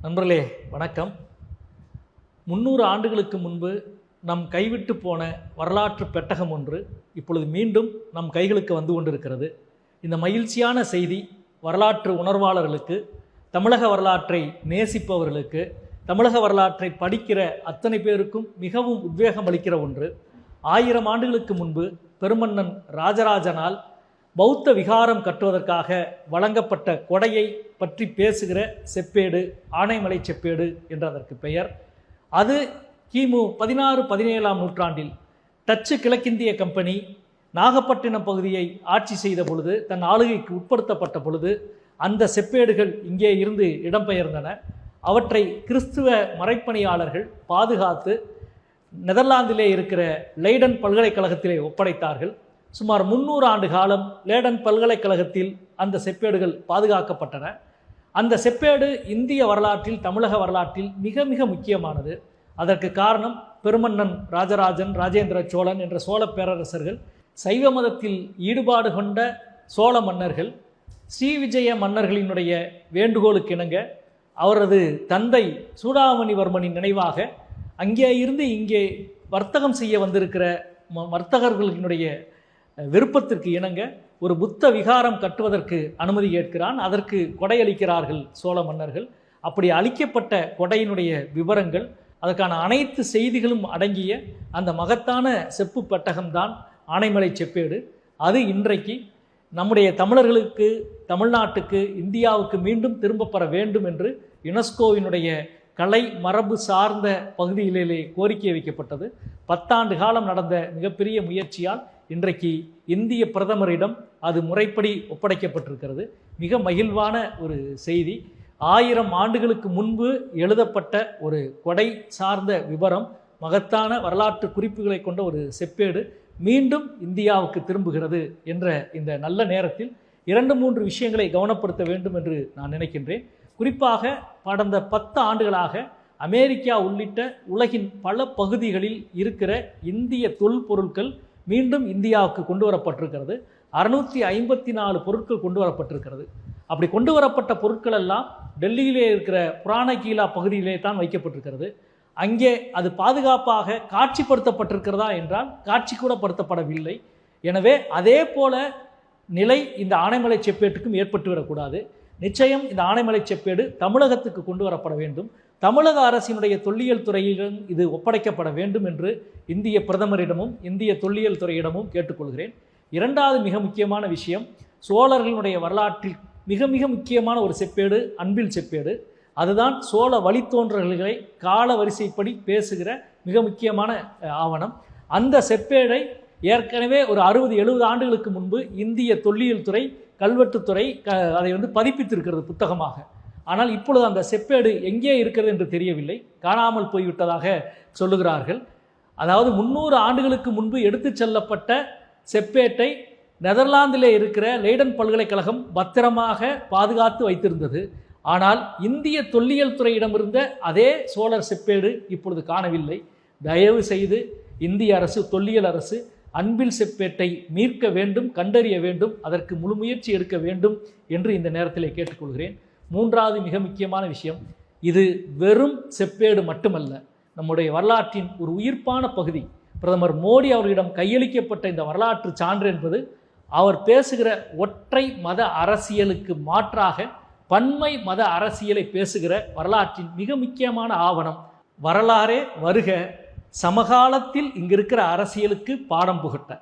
நண்பர்களே வணக்கம். 300 ஆண்டுகளுக்கு முன்பு நம் கைவிட்டு போன வரலாற்று பெட்டகம் ஒன்று இப்பொழுது மீண்டும் நம் கைகளுக்கு வந்து கொண்டிருக்கிறது. இந்த மகிழ்ச்சியான செய்தி வரலாற்று உணர்வாளர்களுக்கு, தமிழக வரலாற்றை நேசிப்பவர்களுக்கு, தமிழக வரலாற்றை படிக்கிற அத்தனை பேருக்கும் மிகவும் உத்வேகம் அளிக்கிற ஒன்று. 1000 ஆண்டுகளுக்கு முன்பு பெருமன்னன் ராஜராஜனால் பௌத்த விகாரம் கட்டுவதற்காக வழங்கப்பட்ட கொடையை பற்றி பேசுகிற செப்பேடு ஆனைமலை செப்பேடு என்ற அதற்கு பெயர். அது கிமு 16-17ஆம் நூற்றாண்டில் டச்சு கிழக்கிந்திய கம்பெனி நாகப்பட்டினம் பகுதியை ஆட்சி செய்த பொழுது, தன் ஆளுகைக்கு உட்படுத்தப்பட்ட பொழுது அந்த செப்பேடுகள் இங்கே இருந்து இடம்பெயர்ந்தன. அவற்றை கிறிஸ்துவ மறைப்பணியாளர்கள் பாதுகாத்து நெதர்லாந்திலே இருக்கிற லெய்டன் பல்கலைக்கழகத்திலே ஒப்படைத்தார்கள். சுமார் 300 ஆண்டு காலம் லேடன் பல்கலைக்கழகத்தில் அந்த செப்பேடுகள் பாதுகாக்கப்பட்டன. அந்த செப்பேடு இந்திய வரலாற்றில், தமிழக வரலாற்றில் மிக மிக முக்கியமானது. அதற்கு காரணம் பெருமன்னன் ராஜராஜன், ராஜேந்திர சோழன் என்ற சோழ பேரரசர்கள், சைவ மதத்தில் ஈடுபாடு கொண்ட சோழ மன்னர்கள், ஸ்ரீவிஜய மன்னர்களினுடைய வேண்டுகோளுக்கு இணங்க அவரது தந்தை சூடாமணிவர்மனின் நினைவாக அங்கே இருந்து இங்கே வர்த்தகம் செய்ய வந்திருக்கிற வர்த்தகர்களினுடைய விருப்பத்திற்கு இணங்க ஒரு புத்த விகாரம் கட்டுவதற்கு அனுமதி கேட்கிறான். அதற்கு கொடையளிக்கிறார்கள் சோழ மன்னர்கள். அப்படி அளிக்கப்பட்ட கொடையினுடைய விவரங்கள், அதற்கான அனைத்து செய்திகளும் அடங்கிய அந்த மகத்தான செப்பு பெட்டகம்தான் ஆனைமலை செப்பேடு. அது இன்றைக்கு நம்முடைய தமிழர்களுக்கு, தமிழ்நாட்டுக்கு, இந்தியாவுக்கு மீண்டும் திரும்ப பெற வேண்டும் என்று யுனெஸ்கோவினுடைய கலை மரபு சார்ந்த பகுதிகளிலே கோரிக்கை வைக்கப்பட்டது. 10 ஆண்டு காலம் நடந்த மிகப்பெரிய முயற்சியால் இன்றைக்கு இந்திய பிரதமரிடம் அது முறைப்படி ஒப்படைக்கப்பட்டிருக்கிறது. மிக மகிழ்வான ஒரு செய்தி. 1000 ஆண்டுகளுக்கு முன்பு எழுதப்பட்ட ஒரு கொடை சார்ந்த விவரம், மகத்தான வரலாற்று குறிப்புகளை கொண்ட ஒரு செப்பேடு மீண்டும் இந்தியாவுக்கு திரும்புகிறது என்ற இந்த நல்ல நேரத்தில் 2-3 விஷயங்களை கவனப்படுத்த வேண்டும் என்று நான் நினைக்கின்றேன். குறிப்பாக கடந்த 10 ஆண்டுகளாக அமெரிக்கா உள்ளிட்ட உலகின் பல பகுதிகளில் இருக்கிற இந்திய தொல்பொருட்கள் மீண்டும் இந்தியாவுக்கு கொண்டு வரப்பட்டிருக்கிறது. 654 பொருட்கள் கொண்டு வரப்பட்டிருக்கிறது. அப்படி கொண்டு வரப்பட்ட பொருட்கள் எல்லாம் டெல்லியிலே இருக்கிற புராணகீலா பகுதியிலே தான் வைக்கப்பட்டிருக்கிறது. அங்கே அது பாதுகாப்பாக காட்சிப்படுத்தப்பட்டிருக்கிறதா என்றால் காட்சி கூட படுத்தப்படவில்லை. எனவே அதே போல நிலை இந்த ஆனைமலை செப்பேட்டுக்கும் ஏற்பட்டுவிடக்கூடாது. நிச்சயம் இந்த ஆனைமலை செப்பேடு தமிழகத்துக்கு கொண்டு வரப்பட வேண்டும். தமிழக அரசினுடைய தொல்லியல் துறையிடம் இது ஒப்படைக்கப்பட வேண்டும் என்று இந்திய பிரதமரிடமும் இந்திய தொல்லியல் துறையிடமும் கேட்டுக்கொள்கிறேன். 2வது மிக முக்கியமான விஷயம், சோழர்களுடைய வரலாற்றில் மிக மிக முக்கியமான ஒரு செப்பேடு அன்பில் செப்பேடு. அதுதான் சோழ வழித்தோன்றல்களை கால வரிசைப்படி பேசுகிற மிக முக்கியமான ஆவணம். அந்த செப்பேடை ஏற்கனவே ஒரு 60-70 ஆண்டுகளுக்கு முன்பு இந்திய தொல்லியல் துறை, கல்வெட்டுத்துறை அதை பதிப்பித்திருக்கிறது புத்தகமாக. ஆனால் இப்பொழுது அந்த செப்பேடு எங்கே இருக்கிறது என்று தெரியவில்லை, காணாமல் போய்விட்டதாக சொல்லுகிறார்கள். அதாவது 300 ஆண்டுகளுக்கு முன்பு எடுத்து செல்லப்பட்ட செப்பேட்டை நெதர்லாந்திலே இருக்கிற லெய்டன் பல்கலைக்கழகம் பத்திரமாக பாதுகாத்து வைத்திருந்தது. ஆனால் இந்திய தொல்லியல் துறையிடமிருந்த அதே சோழர் செப்பேடு இப்பொழுது காணவில்லை. தயவு செய்து இந்திய அரசு, தொல்லியல் அரசு அன்பில் செப்பேட்டை மீட்க வேண்டும், கண்டறிய வேண்டும், அதற்கு முழு முயற்சி எடுக்க வேண்டும் என்று இந்த நேரத்திலே கேட்டுக்கொள்கிறேன். 3வது மிக முக்கியமான விஷயம், இது வெறும் செப்பேடு மட்டுமல்ல, நம்முடைய வரலாற்றின் ஒரு உயிர்ப்பான பகுதி. பிரதமர் மோடி அவர்களிடம் கையளிக்கப்பட்ட இந்த வரலாற்று சான்று என்பது அவர் பேசுகிற ஒற்றை மத அரசியலுக்கு மாற்றாக பன்மை மத அரசியலை பேசுகிற வரலாற்றின் மிக முக்கியமான ஆவணம். வரலாறே வருக, சமகாலத்தில் இங்கிருக்கிற அரசியலுக்கு பாடம் புகட்ட.